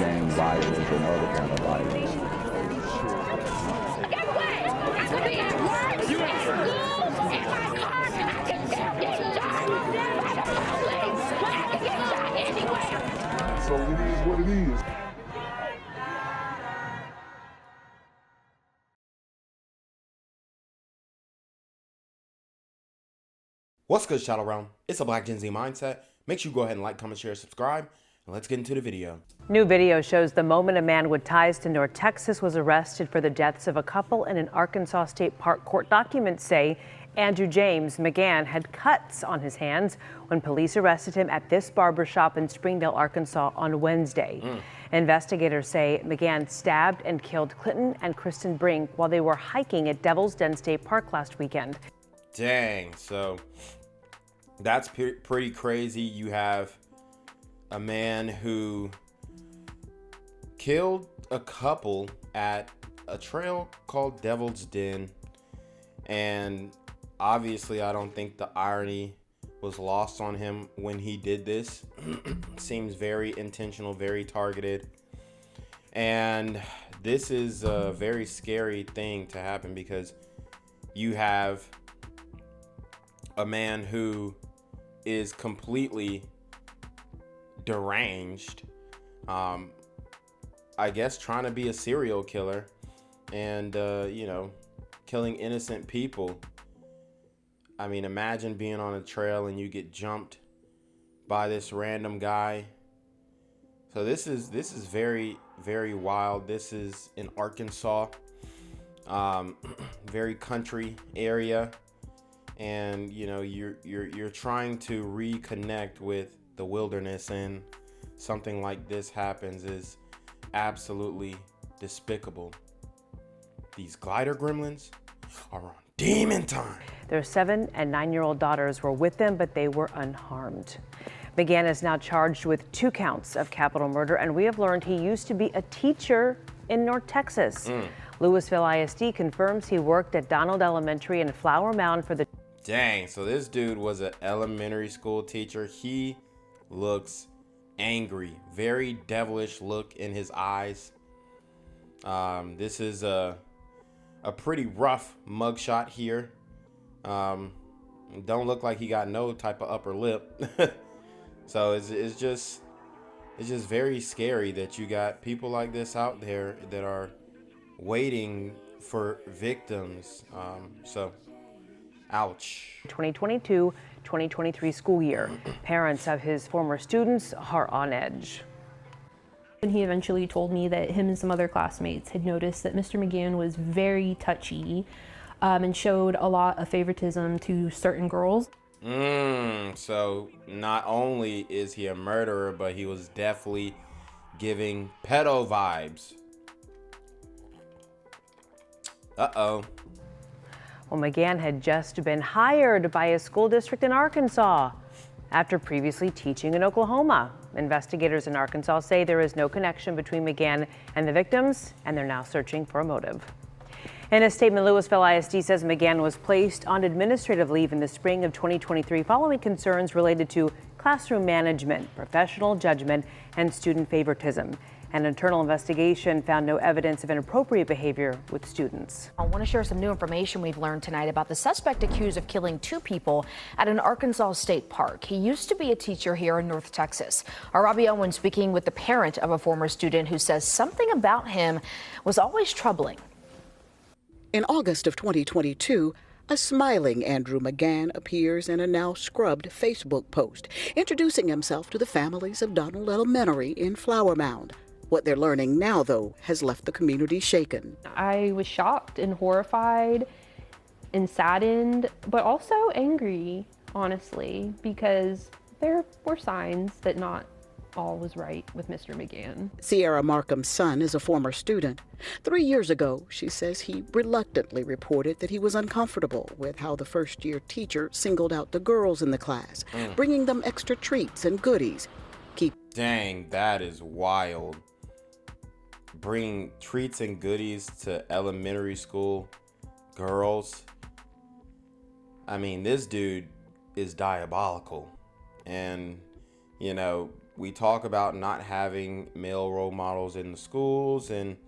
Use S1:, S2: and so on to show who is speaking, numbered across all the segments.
S1: gang violence and other kind of violence.
S2: Get away! I could be at work, at school, in my car, I can still get shot by the police, but I can get shot anywhere.
S1: So it is what it is.
S3: What's good, Shadow Realm? It's a Black Gen Z Mindset. Make sure you go ahead and like, comment, share, subscribe, and let's get into the video.
S4: New video shows the moment a man with ties to North Texas was arrested for the deaths of a couple in an Arkansas State Park. Court documents say Andrew James McGann had cuts on his hands when police arrested him at this barbershop in Springdale, Arkansas on Wednesday. Investigators say McGann stabbed and killed Clinton and Cristen Brink while they were hiking at Devil's Den State Park last weekend.
S3: Dang, so that's pretty crazy. You have a man who killed a couple at a trail called Devil's Den, and obviously I don't think the irony was lost on him when he did this. Seems very intentional, very targeted, and this is a very scary thing to happen because you have a man who is completely deranged, I guess trying to be a serial killer and killing innocent people. I mean, imagine being on a trail and you get jumped by this random guy. So this is very, very wild. This is in Arkansas, very country area. And you're trying to reconnect with the wilderness, and something like this happens is absolutely despicable. These glider gremlins are on demon time.
S4: Their 7- and 9-year-old daughters were with them, but they were unharmed. McGann is now charged with 2 counts of capital murder, and we have learned he used to be a teacher in North Texas. Louisville ISD confirms he worked at Donald Elementary in Flower Mound for the...
S3: Dang, so this dude was an elementary school teacher. He looks angry, very devilish look in his eyes. This is a pretty rough mugshot here. Don't look like he got no type of upper lip. So it's just very scary that you got people like this out there that are waiting for victims. So ouch.
S4: 2022-2023 school year. Parents of his former students are on edge.
S5: And he eventually told me that him and some other classmates had noticed that Mr. McGann was very touchy and showed a lot of favoritism to certain girls.
S3: So not only is he a murderer, but he was definitely giving pedo vibes. Uh-oh.
S4: Well, McGann had just been hired by a school district in Arkansas after previously teaching in Oklahoma. Investigators in Arkansas say there is no connection between McGann and the victims, and they're now searching for a motive. In a statement, Louisville ISD says McGann was placed on administrative leave in the spring of 2023 following concerns related to classroom management, professional judgment, and student favoritism. An internal investigation found no evidence of inappropriate behavior with students.
S6: I want to share some new information we've learned tonight about the suspect accused of killing 2 people at an Arkansas State Park. He used to be a teacher here in North Texas. Our Robbie Owen speaking with the parent of a former student who says something about him was always troubling.
S7: In August of 2022, a smiling Andrew McGann appears in a now scrubbed Facebook post, introducing himself to the families of Donald Elementary in Flower Mound. What they're learning now, though, has left the community shaken.
S5: I was shocked and horrified and saddened, but also angry, honestly, because there were signs that not all was right with Mr. McGann.
S7: Sierra Markham's son is a former student. 3 years ago, she says he reluctantly reported that he was uncomfortable with how the first-year teacher singled out the girls in the class, bringing them extra treats and goodies.
S3: Dang, that is wild. Bring treats and goodies to elementary school girls. I mean, this dude is diabolical. And, we talk about not having male role models in the schools, and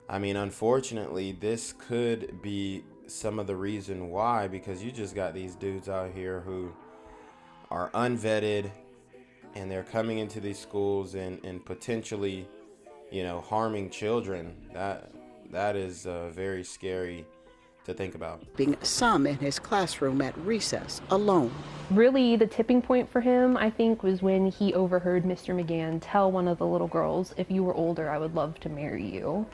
S3: I mean, unfortunately, this could be some of the reason why, because you just got these dudes out here who are unvetted, and they're coming into these schools and potentially, you know, harming children. That is very scary to think about.
S7: Being some in his classroom at recess alone.
S5: Really, the tipping point for him, I think, was when he overheard Mr. McGann tell one of the little girls, "If you were older, I would love to marry you."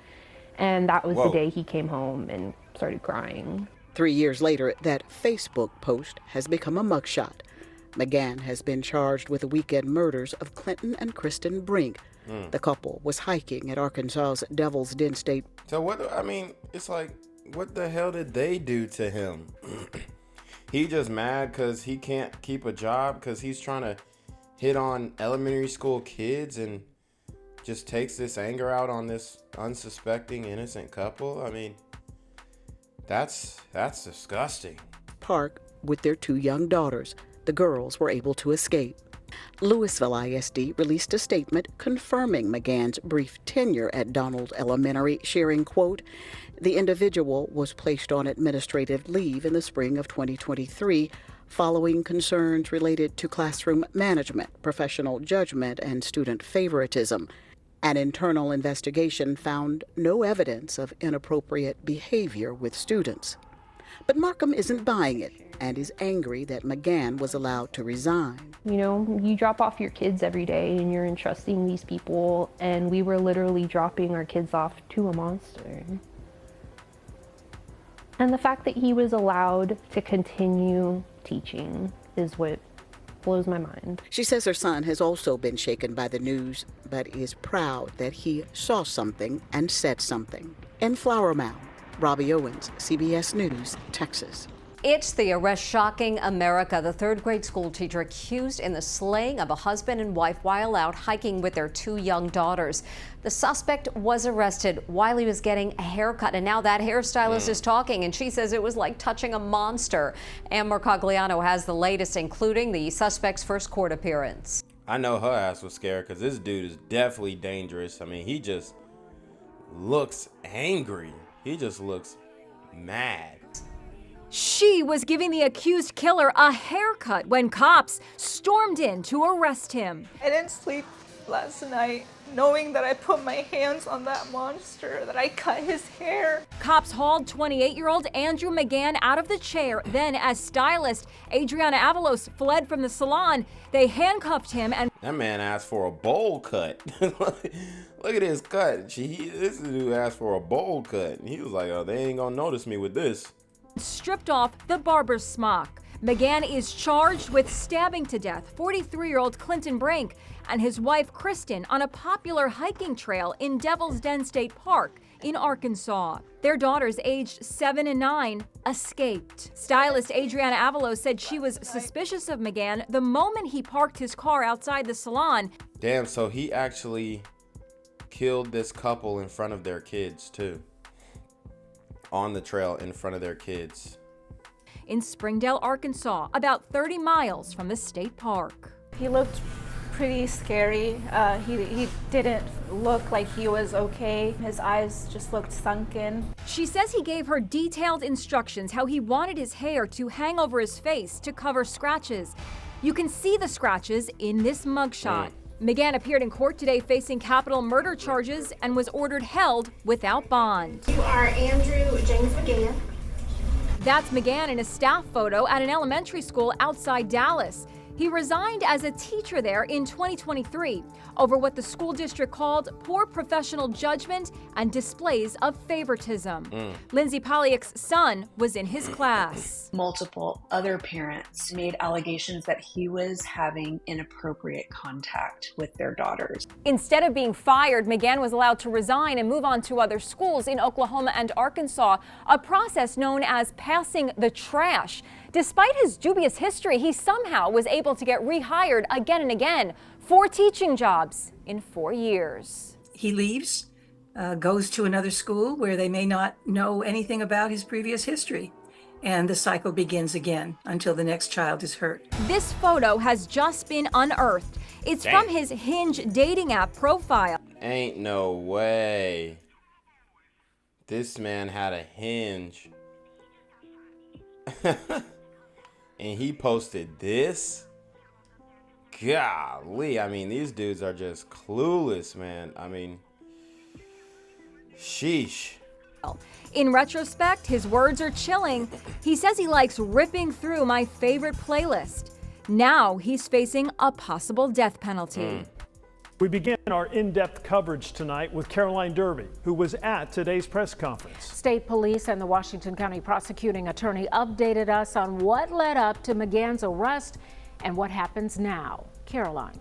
S5: And that was the day he came home and started crying. 3
S7: years later, that Facebook post has become a mugshot. McGann has been charged with the weekend murders of Clinton and Cristen Brink. The couple was hiking at Arkansas's Devil's Den State.
S3: So it's like, what the hell did they do to him? He just mad because he can't keep a job because he's trying to hit on elementary school kids and just takes this anger out on this unsuspecting innocent couple. I mean, that's disgusting.
S7: Park with their 2 young daughters. The girls were able to escape. Louisville ISD released a statement confirming McGann's brief tenure at Donald Elementary, sharing, quote, "The individual was placed on administrative leave in the spring of 2023 following concerns related to classroom management, professional judgment, and student favoritism. An internal investigation found no evidence of inappropriate behavior with students." But Markham isn't buying it and is angry that McGann was allowed to resign.
S5: You know, you drop off your kids every day and you're entrusting these people, and we were literally dropping our kids off to a monster. And the fact that he was allowed to continue teaching is what blows my mind.
S7: She says her son has also been shaken by the news, but is proud that he saw something and said something. In Flower Mound, Robbie Owens, CBS News, Texas.
S8: It's the arrest shocking America. The 3rd grade school teacher accused in the slaying of a husband and wife while out hiking with their 2 young daughters. The suspect was arrested while he was getting a haircut, and now that hairstylist is talking, and she says it was like touching a monster. Ann Mercogliano has the latest, including the suspect's first court appearance.
S3: I know her ass was scared because this dude is definitely dangerous. I mean, he just looks angry. He just looks mad.
S9: She was giving the accused killer a haircut when cops stormed in to arrest him.
S10: I didn't sleep last night knowing that I put my hands on that monster, that I cut his hair.
S9: Cops hauled 28-year-old Andrew McGann out of the chair. Then, as stylist Adriana Avalos fled from the salon, they handcuffed him and...
S3: That man asked for a bowl cut. Look at his cut. This dude asked for a bowl cut. He was like, oh, they ain't gonna notice me with this.
S9: Stripped off the barber's smock. McGann is charged with stabbing to death 43-year-old Clinton Brink and his wife Cristen on a popular hiking trail in Devil's Den State Park in Arkansas. Their daughters, aged 7 and 9, escaped. Stylist Adriana Avalos said she was suspicious of McGann the moment he parked his car outside the salon.
S3: Damn, so he actually killed this couple in front of their kids too. On the trail in front of their kids.
S9: In Springdale, Arkansas, about 30 miles from the state park.
S10: He looked pretty scary. He didn't look like he was okay. His eyes just looked sunken.
S9: She says he gave her detailed instructions how he wanted his hair to hang over his face to cover scratches. You can see the scratches in this mugshot. McGann appeared in court today facing capital murder charges and was ordered held without bond.
S2: You are Andrew James McGann.
S9: That's McGann in a staff photo at an elementary school outside Dallas. He resigned as a teacher there in 2023 over what the school district called poor professional judgment and displays of favoritism. Lindsay Polyak's son was in his class.
S11: Multiple other parents made allegations that he was having inappropriate contact with their daughters.
S9: Instead of being fired, McGann was allowed to resign and move on to other schools in Oklahoma and Arkansas, a process known as passing the trash. Despite his dubious history, he somehow was able to get rehired again and again, 4 teaching jobs in 4 years.
S12: He leaves, goes to another school where they may not know anything about his previous history. And the cycle begins again until the next child is hurt.
S9: This photo has just been unearthed. It's
S3: Damn.
S9: from his Hinge dating app profile.
S3: Ain't no way. This man had a Hinge. And he posted this? Golly, I mean, these dudes are just clueless, man. I mean, sheesh.
S9: In retrospect, his words are chilling. He says he likes ripping through my favorite playlist. Now he's facing a possible death penalty.
S13: We begin our in-depth coverage tonight with Caroline Derby, who was at today's press conference.
S14: State police and the Washington County prosecuting attorney updated us on what led up to McGann's arrest and what happens now. Caroline.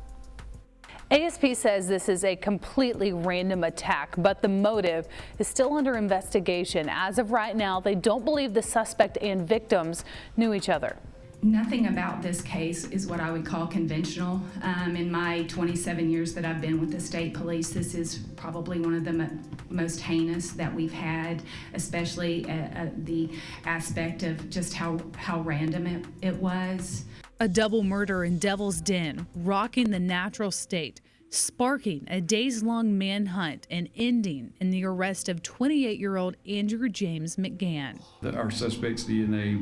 S15: ASP says this is a completely random attack, but the motive is still under investigation. As of right now, they don't believe the suspect and victims knew each other.
S16: Nothing about this case is what I would call conventional. In my 27 years that I've been with the state police, this is probably one of the most heinous that we've had, especially the aspect of just how random it was.
S17: A double murder in Devil's Den, rocking the natural state, sparking a days-long manhunt and ending in the arrest of 28-year-old Andrew James McGann.
S18: Our suspect's DNA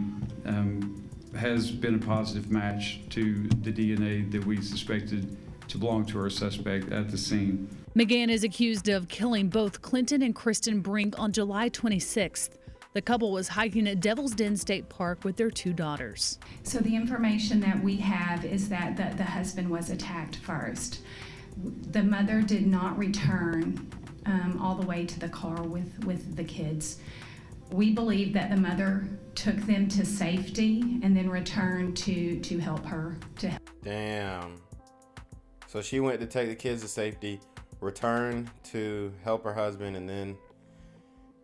S18: has been a positive match to the DNA that we suspected to belong to our suspect at the scene.
S17: McGann is accused of killing both Clinton and Cristen Brink on July 26th. The couple was hiking at Devil's Den State Park with their 2 daughters.
S16: So the information that we have is that the husband was attacked first. The mother did not return all the way to the car with the kids. We believe that the mother took them to safety and then returned to help her.
S3: Damn. So she went to take the kids to safety, returned to help her husband, and then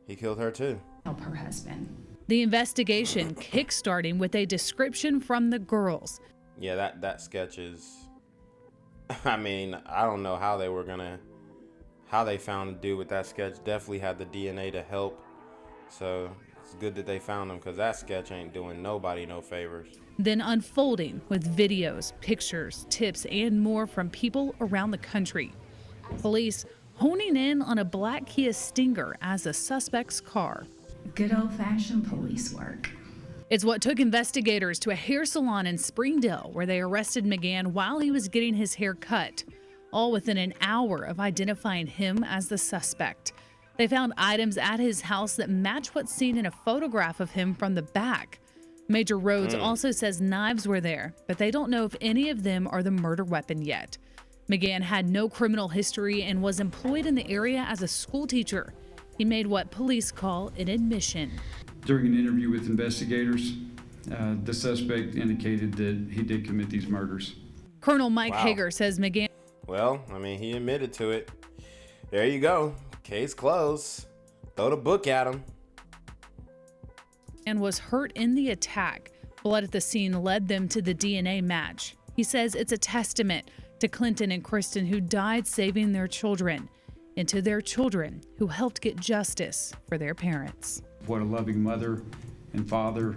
S3: he killed her too.
S16: Help her husband.
S17: The investigation kick-starting with a description from the girls.
S3: Yeah, that sketch is, I mean, I don't know how they found the dude with that sketch. Definitely had the DNA to help. So it's good that they found him, because that sketch ain't doing nobody no favors.
S17: Then unfolding with videos, pictures, tips, and more from people around the country. Police honing in on a black Kia Stinger as a suspect's car.
S16: Good old-fashioned police work.
S17: It's what took investigators to a hair salon in Springdale, where they arrested McGann while he was getting his hair cut, all within an hour of identifying him as the suspect. They found items at his house that match what's seen in a photograph of him from the back. Major Rhodes also says knives were there, but they don't know if any of them are the murder weapon yet. McGann had no criminal history and was employed in the area as a school teacher. He made what police call an admission.
S18: During an interview with investigators, the suspect indicated that he did commit these murders.
S17: Colonel Mike Hager says McGann.
S3: Well, I mean, he admitted to it. There you go. Case closed. Throw the book at him.
S17: And was hurt in the attack. Blood at the scene led them to the DNA match. He says it's a testament to Clinton and Cristen, who died saving their children, and to their children who helped get justice for their parents.
S18: What a loving mother and father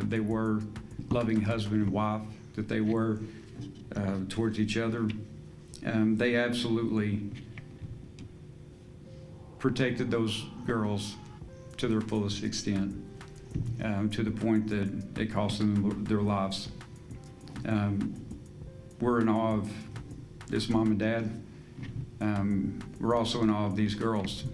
S18: they were, loving husband and wife that they were towards each other. They absolutely protected those girls to their fullest extent, to the point that it cost them their lives. We're in awe of this mom and dad. We're also in awe of these girls.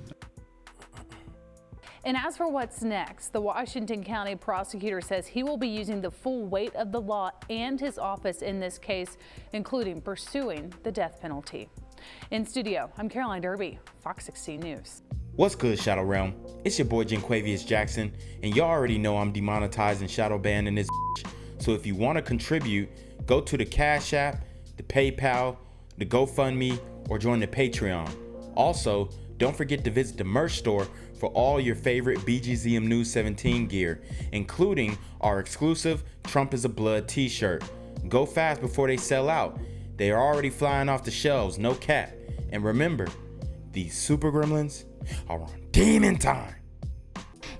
S15: And as for what's next, the Washington County prosecutor says he will be using the full weight of the law and his office in this case, including pursuing the death penalty. In studio, I'm Caroline Derby, Fox 16 News.
S3: What's good, Shadow Realm? It's your boy Jenquavius Jackson, and y'all already know I'm demonetized and shadow banned in this bitch. So if you want to contribute, go to the Cash App, the PayPal, the GoFundMe, or join the Patreon. Also, don't forget to visit the merch store for all your favorite BGZM News 17 gear, including our exclusive Trump is a Blood t-shirt. Go fast before they sell out. They are already flying off the shelves, no cap. And remember, these super gremlins are on demon time.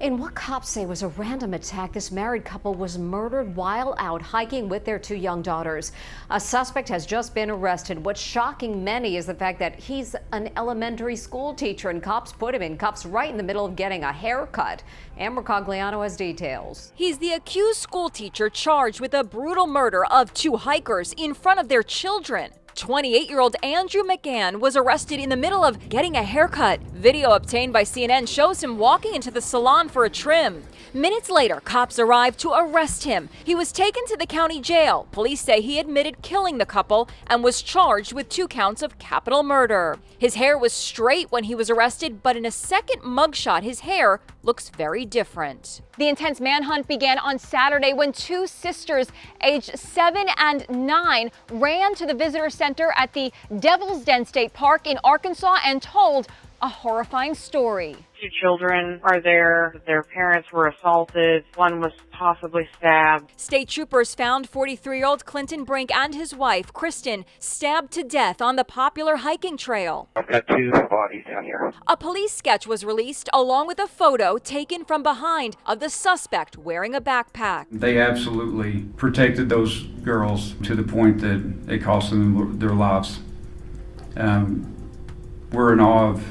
S8: In what cops say was a random attack, this married couple was murdered while out hiking with their 2 young daughters. A suspect has just been arrested. What's shocking many is the fact that he's an elementary school teacher, and cops put him in cuffs right in the middle of getting a haircut. Amber Cogliano has details.
S9: He's the accused school teacher charged with a brutal murder of 2 hikers in front of their children. 28-year-old Andrew McGann was arrested in the middle of getting a haircut. Video obtained by CNN shows him walking into the salon for a trim. Minutes later, cops arrived to arrest him. He was taken to the county jail. Police say he admitted killing the couple and was charged with 2 counts of capital murder. His hair was straight when he was arrested, but in a second mugshot, his hair looks very different.
S19: The intense manhunt began on Saturday when 2 sisters aged 7 and 9 ran to the visitor center at the Devil's Den State Park in Arkansas and told a horrifying story.
S20: 2 children are there. Their parents were assaulted. One was possibly stabbed.
S9: State troopers found 43-year-old Clinton Brink and his wife, Cristen, stabbed to death on the popular hiking trail.
S21: I've got 2 bodies down here.
S9: A police sketch was released along with a photo taken from behind of the suspect wearing a backpack.
S18: They absolutely protected those girls to the point that it cost them their lives. We're in awe of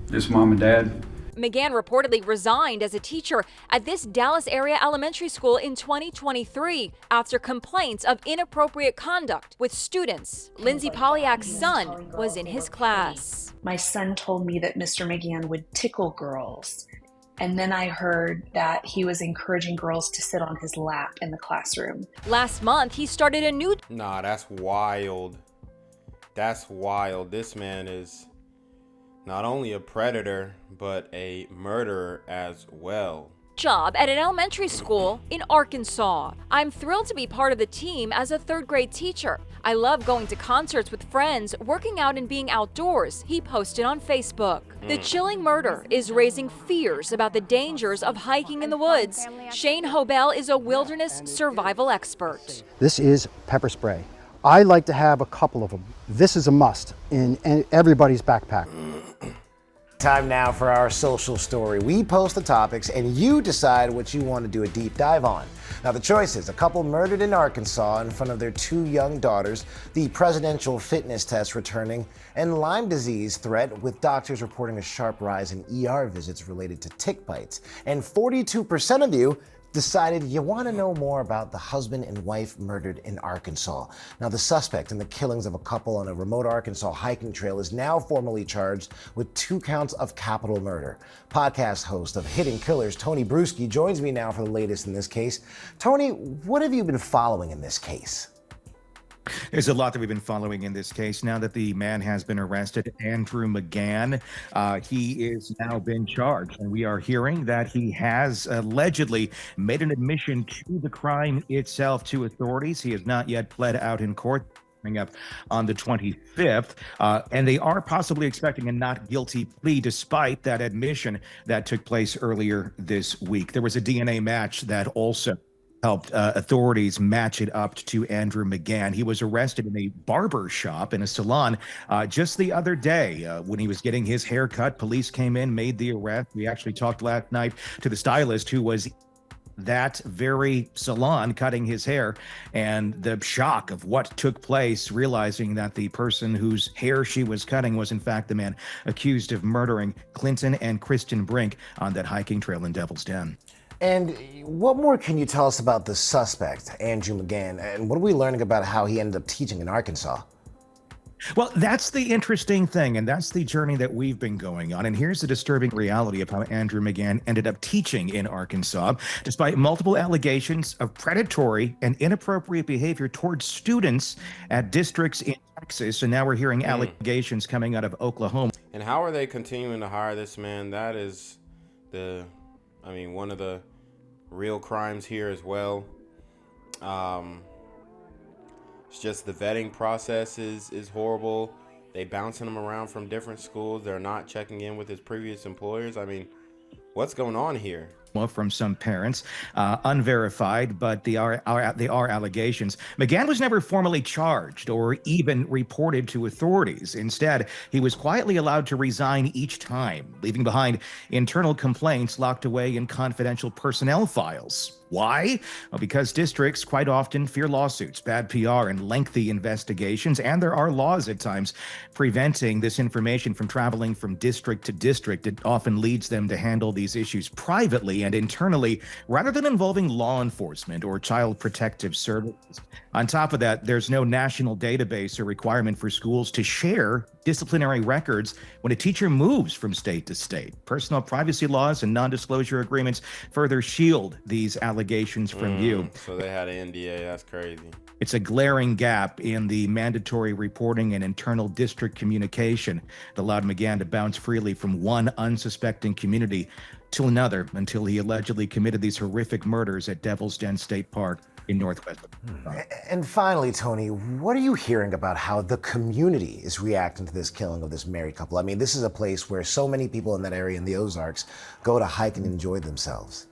S18: this mom and dad.
S9: McGann reportedly resigned as a teacher at this Dallas area elementary school in 2023 after complaints of inappropriate conduct with students. Lindsay Polyak's son was in his class.
S11: My son told me that Mr. McGann would tickle girls. And then I heard that he was encouraging girls to sit on his lap in the classroom.
S9: Last month, he started a new...
S3: Nah, that's wild. That's wild. This man is not only a predator, but a murderer as well.
S9: Job at an elementary school in Arkansas. I'm thrilled to be part of the team as a 3rd grade teacher. I love going to concerts with friends, working out and being outdoors, he posted on Facebook. The chilling murder is raising fears about the dangers of hiking in the woods. Shane Hobel is a wilderness survival expert.
S22: This is pepper spray. I like to have a couple of them. This is a must in everybody's backpack.
S23: Time now for our social story. We post the topics and you decide what you want to do a deep dive on. Now the choices: a couple murdered in Arkansas in front of their 2 young daughters, the presidential fitness test returning, and Lyme disease threat with doctors reporting a sharp rise in ER visits related to tick bites. And 42% of you decided you want to know more about the husband and wife murdered in Arkansas. Now, the suspect in the killings of a couple on a remote Arkansas hiking trail is now formally charged with 2 counts of capital murder. Podcast host of Hidden Killers, Tony Bruschi, joins me now for the latest in this case. Tony, what have you been following in this case?
S24: There's a lot that we've been following in this case. Now that the man has been arrested, Andrew McGann, he is now been charged. And we are hearing that he has allegedly made an admission to the crime itself to authorities. He has not yet pled out in court. Coming up on the 25th, and they are possibly expecting a not guilty plea despite that admission that took place earlier this week. There was a DNA match that also helped authorities match it up to Andrew McGann. He was arrested in a barber shop in a salon just the other day when he was getting his hair cut. Police came in, made the arrest. We actually talked last night to the stylist who was that very salon cutting his hair, and the shock of what took place, realizing that the person whose hair she was cutting was in fact the man accused of murdering Clinton and Cristen Brink on that hiking trail in Devil's Den.
S23: And what more can you tell us about the suspect, Andrew McGann, and what are we learning about how he ended up teaching in Arkansas?
S24: Well, that's the interesting thing, and that's the journey that we've been going on. And here's the disturbing reality of how Andrew McGann ended up teaching in Arkansas. Despite multiple allegations of predatory and inappropriate behavior towards students at districts in Texas, and now we're hearing allegations coming out of Oklahoma.
S3: And how are they continuing to hire this man? That is one of the real crimes here as well. It's just the vetting process is horrible. They bouncing him around from different schools. They're not checking in with his previous employers. I mean, what's going on here?
S24: from some parents, unverified, but they are allegations. McGann was never formally charged or even reported to authorities. Instead, he was quietly allowed to resign each time, leaving behind internal complaints locked away in confidential personnel files. Why? Well, because districts quite often fear lawsuits, bad PR, and lengthy investigations, and there are laws at times preventing this information from traveling from district to district. It often leads them to handle these issues privately and internally rather than involving law enforcement or child protective services. On top of that, there's no national database or requirement for schools to share disciplinary records when a teacher moves from state to state. Personal privacy laws and non-disclosure agreements further shield these allegations from view.
S3: So they had an NDA. That's crazy.
S24: It's a glaring gap in the mandatory reporting and internal district communication that allowed McGann to bounce freely from one unsuspecting community to another until he allegedly committed these horrific murders at Devil's Den State Park in Northwest.
S23: And finally, Tony, what are you hearing about how the community is reacting to this killing of this married couple? I mean, this is a place where so many people in that area in the Ozarks go to hike and enjoy themselves.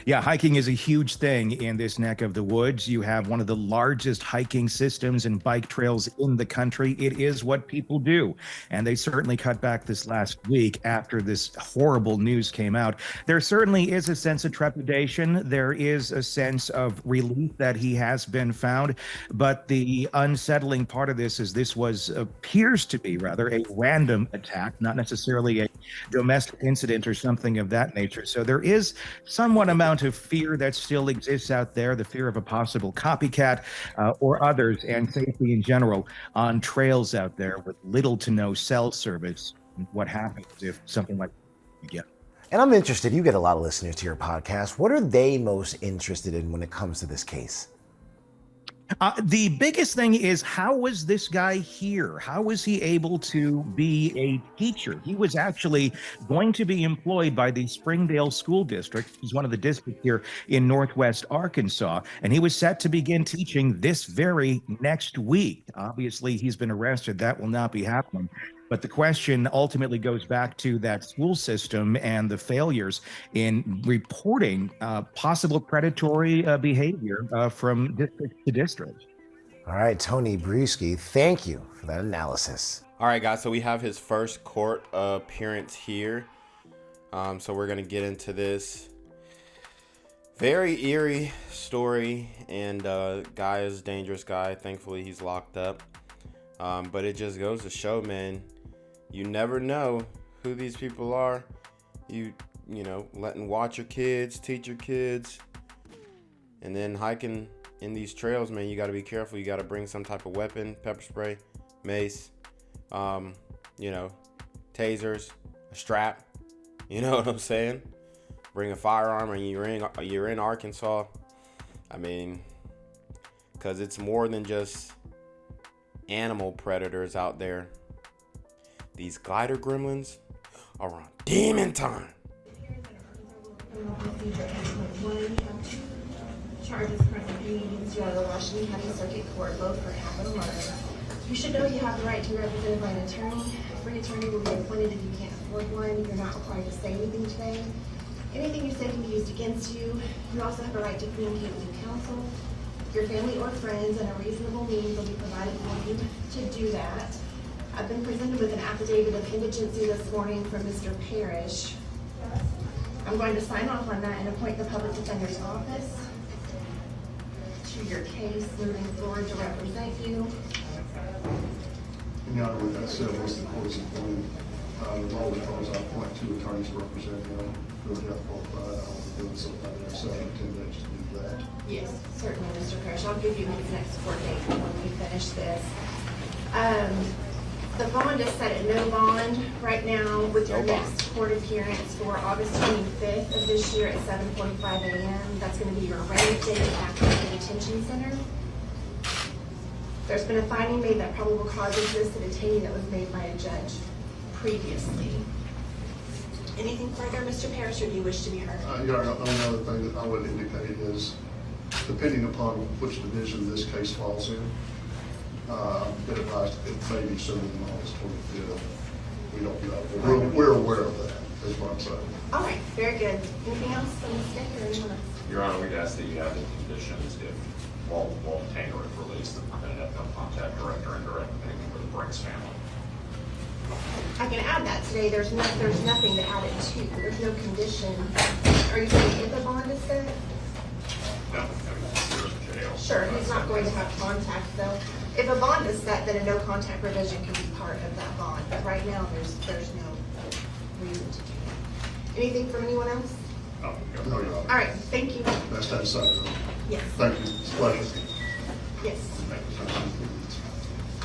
S24: Yeah, hiking is a huge thing in this neck of the woods. You have one of the largest hiking systems and bike trails in the country. It is what people do. And they certainly cut back this last week after this horrible news came out. There certainly is a sense of trepidation. There is a sense of relief that he has been found. But the unsettling part of this is appears to be a random attack, not necessarily a domestic incident or something of that nature. So there is somewhat amount of fear that still exists out there, the fear of a possible copycat or others, and safety in general on trails out there with little to no cell service. What happens if something like that you get?
S23: And I'm interested, you get a lot of listeners to your podcast. What are they most interested in when it comes to this case?
S24: The biggest thing is, how was this guy here? How was he able to be a teacher? He was actually going to be employed by the Springdale School District, which is one of the districts here in Northwest Arkansas, and he was set to begin teaching this very next week. Obviously, he's been arrested. That will not be happening. But the question ultimately goes back to that school system and the failures in reporting possible predatory behavior from district to district.
S23: All right, Tony Bruschi, thank you for that analysis.
S3: All right, guys, so we have his first court appearance here. So we're going to get into this very eerie story. And guy is a dangerous guy. Thankfully, he's locked up. But it just goes to show, man, you never know who these people are. You know, watch your kids, teach your kids, and then hiking in these trails, man, you got to be careful. You got to bring some type of weapon, pepper spray, mace, tasers, a strap. You know what I'm saying? Bring a firearm, and you're in Arkansas. I mean, because it's more than just animal predators out there. These glider gremlins are on demon time.
S1: Charges currently being against you out of the Washington County Circuit Court, both for capital murder. You should know you have the right to be represented by an attorney. A free attorney will be appointed if you can't afford one. You're not required to say anything today. Anything you say can be used against you. You also have a right to communicate with your counsel, your family or friends, and a reasonable means will be provided for you to do that. I've been presented with an affidavit of indigency this morning from Mr. Parrish. I'm going to sign off on that and appoint the public defender's office to your case moving forward to represent you.
S4: Your Honor, with that said, once the court is appointed, the law requires I appoint 2 attorneys to represent him who are death qualified. I'll be doing something in 7 to 10 days to do that.
S1: Yes, certainly, Mr. Parrish. I'll give you his next court date when we finish this. The bond is set at no bond right now with your next court appearance for August 25th of this year at 7:45 a.m. That's going to be your arraignment date at the detention center. There's been a finding made that probable cause exists, a detainee that was made by a judge previously. Anything further, Mr. Parrish, or do you wish to be heard?
S4: Your Honor, the only other thing that I would indicate is, depending upon which division this case falls in, it advised it may be sooner than August 25th. We don't know. We're aware of that. That's what so.
S1: All right, very good. Anything else on the stick or anyone else?
S5: Your Honor, we'd ask that you have the conditions if while detained or if released, the permitted have no contact, direct or indirect, with anyone with the Brink's family.
S1: I can add that today. There's nothing to add it to. There's no condition. Are you saying if a bond is set?
S5: No, I mean, you're in jail.
S1: Sure, he's not going to have contact though. If a bond is set, then a no contact provision can be part of that bond. But right now, there's no reason to do that. Anything from anyone else?
S4: No, no, Your Honor.
S1: All right, thank you.
S4: That's that side of it.
S1: Yes.
S4: Thank you. It's a pleasure.
S1: Yes.
S4: Thank you.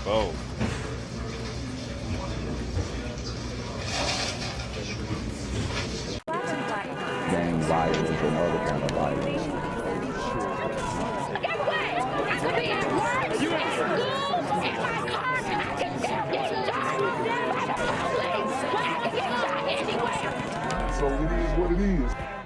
S3: Oh.
S6: Gang violence and other kind of violence.
S2: Get away! I could be at work, at school, in my car, and I can still get shot. Never had a police. I can get shot anywhere.
S6: So it is what it is.